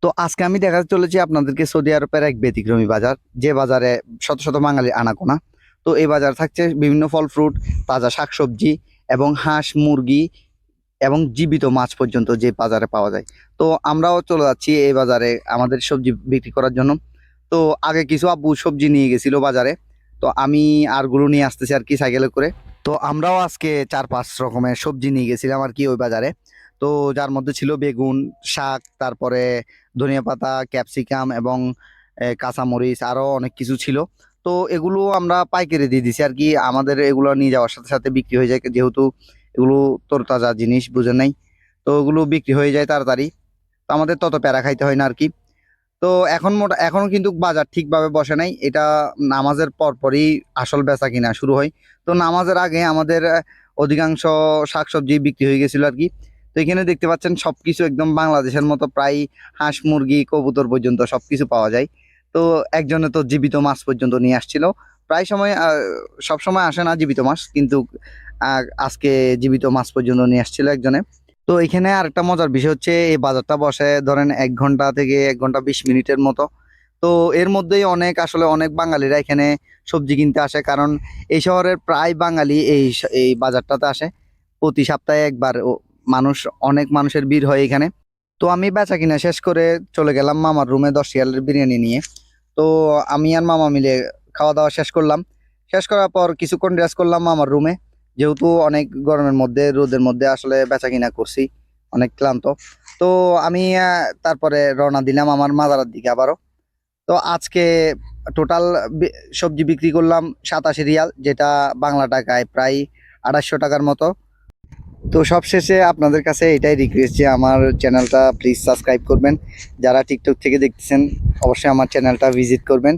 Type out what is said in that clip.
তো আজকে আমি দেখাতে চলেছি আপনাদেরকে সৌদি আরবের এক ব্যতিক্রমী বাজার, যে বাজারে শত শত বাঙালি আনাগোনা। তো এই বাজার থাকছে বিভিন্ন ফল ফ্রুট, তাজা শাকসবজি এবং হাঁস মুরগি এবং জীবিত মাছ পর্যন্ত যে বাজারে পাওয়া যায়। তো আমরাও চলে যাচ্ছি এই বাজারে আমাদের সবজি বিক্রি করার জন্য। তো আগে কিছু আব্বু সবজি নিয়ে গেছিল বাজারে, তো আমি আরগুলো নিয়ে আসতেছি আর কি সাইকেলে করে। তো আমরাও আজকে 4-5 রকমের সবজি নিয়ে গেছিলাম আর কি ওই বাজারে। তো যার মধ্যে ছিল বেগুন, শাক, তারপরে ধনিয়া পাতা, ক্যাপসিকাম এবং কাঁচামরিচ, আরও অনেক কিছু ছিল। তো এগুলো আমরা পাইকারি দিয়ে দিছি আর কি, আমাদের এগুলো নিয়ে যাওয়ার সাথে সাথে বিক্রি হয়ে যায়, যেহেতু এগুলো তরতাজা জিনিস, বুঝেন নাই। তো ওগুলো বিক্রি হয়ে যায় তাড়াতাড়ি, তো আমাদের তত প্যারা খাইতে হয় না আর কি। তো এখনো কিন্তু বাজার ঠিকভাবে বসে নাই, এটা নামাজের পরপরই আসল বেচা কিনা শুরু হয়। তো নামাজের আগে আমাদের অধিকাংশ শাকসবজি বিক্রি হয়ে গেছিল আর কি। তো এখানে দেখতে পাচ্ছেন সবকিছু একদম বাংলাদেশের মতো, প্রায় হাঁস মুরগি কবুতর পর্যন্ত সবকিছু পাওয়া যায়। তো একজনে তো জীবিত মাছ পর্যন্ত নিয়ে আসছিল। প্রায় সময় সব সময় আসে না জীবিত মাছ, কিন্তু আজকে জীবিত মাছ পর্যন্ত নিয়ে আসছিল একজনে। তো এখানে আরেকটা মজার বিষয় হচ্ছে, এই বাজারটা বসে ধরেন 1 ঘন্টা থেকে 1 ঘন্টা 20 মিনিটের মতো। তো এর মধ্যেই আসলে অনেক বাঙালিরা এখানে সবজি কিনতে আসে, কারণ এই শহরের প্রায় বাঙালি এই বাজারটাতে আসে প্রতি সপ্তাহে একবার। অনেক মানুষের ভিড় হয় এখানে। তো আমি বেচা কিনা শেষ করে চলে গেলাম মামার রুমে 10 রিয়ালের বিরিয়ানি নিয়ে। তো আমি আর মামা মিলে খাওয়া দাওয়া শেষ করলাম। শেষ করার পর কিছুক্ষণ রেস্ট করলাম মামার রুমে, যেহেতু অনেক গরমের মধ্যে রোদের মধ্যে আসলে বেচা কিনা করছি, অনেক ক্লান্ত। তো আমি তারপরে রওনা দিলাম আমার মাজারের দিকে আবারও। তো আজকে টোটাল সবজি বিক্রি করলাম 87 রিয়াল, যেটা বাংলা টাকায় প্রায় 2800 টাকার মতো। তো সবশেষে আপনাদের কাছে এটাই রিকোয়েস্ট যে আমার চ্যানেলটা প্লিজ সাবস্ক্রাইব করবেন। যারা টিকটক থেকে দেখতেছেন অবশ্যই আমার চ্যানেলটা ভিজিট করবেন।